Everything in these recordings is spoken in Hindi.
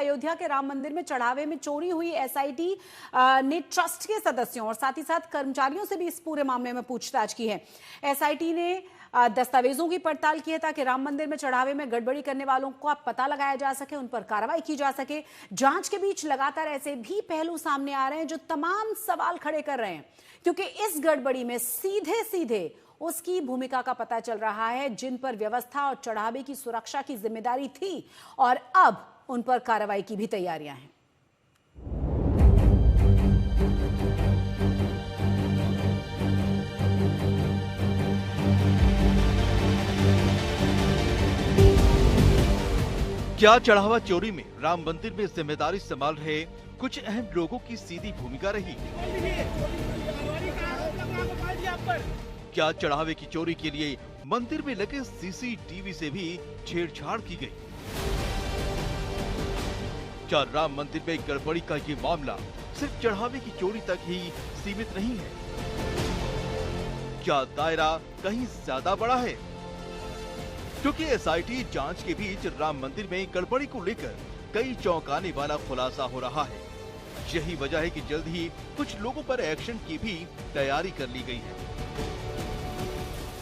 अयोध्या के राम मंदिर में चढ़ावे में चोरी हुई एसआईटी ने ट्रस्ट के सदस्यों और साथ ही साथ कर्मचारियों से भी इस पूरे मामले में पूछताछ की है। एसआईटी ने दस्तावेजों की पड़ताल की है ताकि राम मंदिर में चढ़ावे में गड़बड़ी करने वालों का पता लगाया जा सके, उन पर कार्रवाई की जा सके। जांच के बीच लगातार ऐसे भी पहलू सामने आ रहे हैं जो तमाम सवाल खड़े कर रहे हैं, क्योंकि इस गड़बड़ी में सीधे सीधे उसकी भूमिका का पता चल रहा है जिन पर व्यवस्था और चढ़ावे की सुरक्षा की जिम्मेदारी थी, और अब उन पर कार्रवाई की भी तैयारियां हैं। क्या चढ़ावा चोरी में राम मंदिर में जिम्मेदारी संभाल रहे कुछ अहम लोगों की सीधी भूमिका रही? क्या चढ़ावे की चोरी के लिए मंदिर में लगे सीसीटीवी से भी छेड़छाड़ की गई? क्या राम मंदिर में गड़बड़ी का ये मामला सिर्फ चढ़ावे की चोरी तक ही सीमित नहीं है? क्या दायरा कहीं ज्यादा बड़ा है? क्योंकि एसआईटी जांच के बीच राम मंदिर में गड़बड़ी को लेकर कई चौंकाने वाला खुलासा हो रहा है। यही वजह है कि जल्द ही कुछ लोगों पर एक्शन की भी तैयारी कर ली गई है।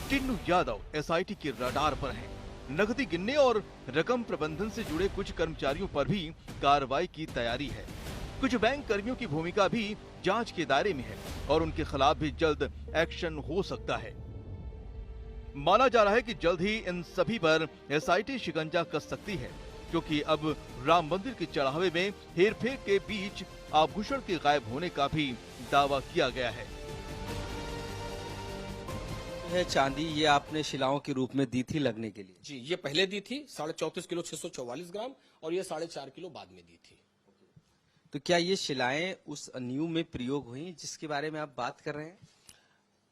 टिन्नू यादव एसआईटी के रडार पर हैं। नकदी गिनने और रकम प्रबंधन से जुड़े कुछ कर्मचारियों पर भी कार्रवाई की तैयारी है। कुछ बैंक कर्मियों की भूमिका भी जांच के दायरे में है और उनके खिलाफ भी जल्द एक्शन हो सकता है। माना जा रहा है कि जल्द ही इन सभी पर एसआईटी शिकंजा कस सकती है, क्योंकि अब राम मंदिर के चढ़ावे में हेरफेर के बीच आभूषण के गायब होने का भी दावा किया गया है। चांदी ये आपने शिलाओं के रूप में दी थी लगने के लिए? जी, ये पहले दी थी 34.5 किलो 644 ग्राम, और ये 4.5 किलो बाद में दी थी। तो क्या ये शिलाएं उस नींव में प्रयोग हुई जिसके बारे में आप बात कर रहे हैं?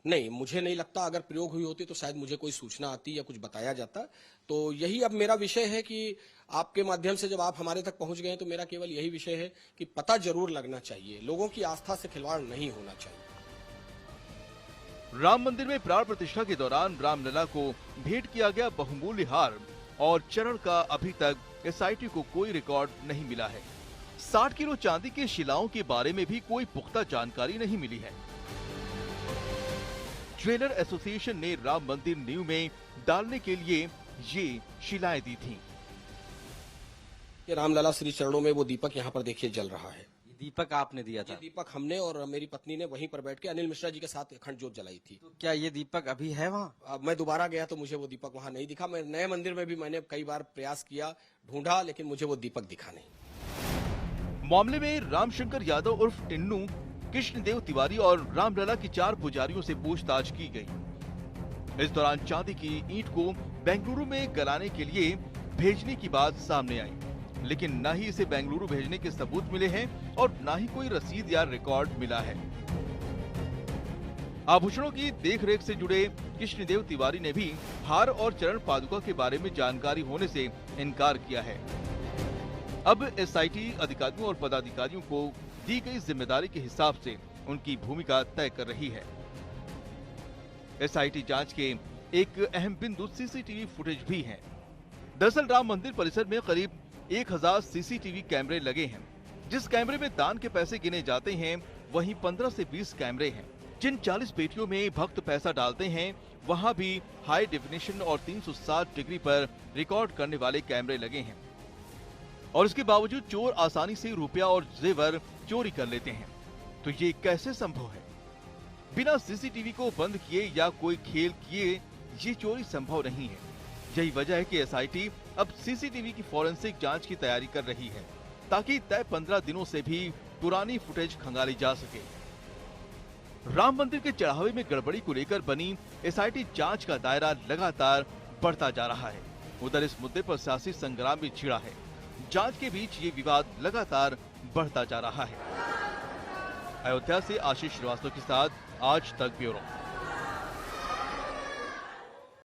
नहीं, मुझे नहीं लगता। अगर प्रयोग हुई होती तो शायद मुझे कोई सूचना आती या कुछ बताया जाता। तो यही अब मेरा विषय है कि आपके माध्यम से जब आप हमारे तक पहुंच गए हैं तो मेरा केवल यही विषय है कि पता जरूर लगना चाहिए, लोगों की आस्था से खिलवाड़ नहीं होना चाहिए। राम मंदिर में प्राण प्रतिष्ठा के दौरान रामलला को भेंट किया गया बहुमूल्य हार और चरण का अभी तक एसआईटी को कोई रिकॉर्ड नहीं मिला है। 60 किलो चांदी के शिलाओं के बारे में भी कोई पुख्ता जानकारी नहीं मिली है। ज्वेलर एसोसिएशन ने राम मंदिर नींव में डालने के लिए ये शिलाएं दी थीं। ये रामलला श्री चरणों में वो दीपक यहाँ पर देखिए जल रहा है। ये दीपक आपने दिया था? ये दीपक हमने और मेरी पत्नी ने वहीं पर बैठ के अनिल मिश्रा जी के साथ अखंड ज्योत जलाई थी। तो क्या ये दीपक अभी है वहाँ? अब मैं दोबारा गया तो मुझे वो दीपक वहाँ नहीं दिखा। मैं नए मंदिर में भी मैंने कई बार प्रयास किया, ढूंढा, लेकिन मुझे वो दीपक दिखा नहीं। मामले में रामशंकर यादव उर्फ टिन्नू, कृष्णदेव तिवारी और रामलला की 4 पुजारियों से पूछताछ की गई। इस दौरान चांदी की ईंट को बेंगलुरु में गलाने के लिए भेजने की बात सामने आई, लेकिन न ही इसे बेंगलुरु भेजने के सबूत मिले हैं और न ही कोई रसीद या रिकॉर्ड मिला है। आभूषणों की देखरेख से जुड़े कृष्णदेव तिवारी ने भी हार और चरण पादुका के बारे में जानकारी होने से इनकार किया है। अब एसआईटी अधिकारियों और पदाधिकारियों को दी गई जिम्मेदारी के हिसाब से उनकी भूमिका तय कर रही है। एसआईटी जांच के एक अहम बिंदु सीसीटीवी फुटेज भी है। दरअसल राम मंदिर परिसर में करीब 1000 सीसीटीवी कैमरे लगे हैं। जिस कैमरे में दान के पैसे गिने जाते हैं, वहीं 15 से 20 कैमरे हैं। जिन 40 पेटियों में भक्त पैसा डालते हैं, वहां भी हाई डेफिनेशन और 360 डिग्री पर रिकॉर्ड करने वाले कैमरे लगे हैं। और इसके बावजूद चोर आसानी से रुपया और जेवर चोरी कर लेते हैं। तो ये कैसे संभव है? बिना सीसीटीवी को बंद किए या कोई खेल किए ये चोरी संभव नहीं है। यही वजह है कि एसआईटी अब सीसीटीवी की फॉरेंसिक जांच की तैयारी कर रही है, ताकि तय 15 दिनों से भी पुरानी फुटेज खंगाली जा सके। राम मंदिर के चढ़ावे में गड़बड़ी को लेकर बनी एसआईटी जांच का दायरा लगातार बढ़ता जा रहा है। उधर इस मुद्दे पर सियासी संग्राम भी छिड़ा है। जांच के बीच ये विवाद लगातार बढ़ता जा रहा है। अयोध्या से आशीष श्रीवास्तव के साथ आज तक ब्यूरो।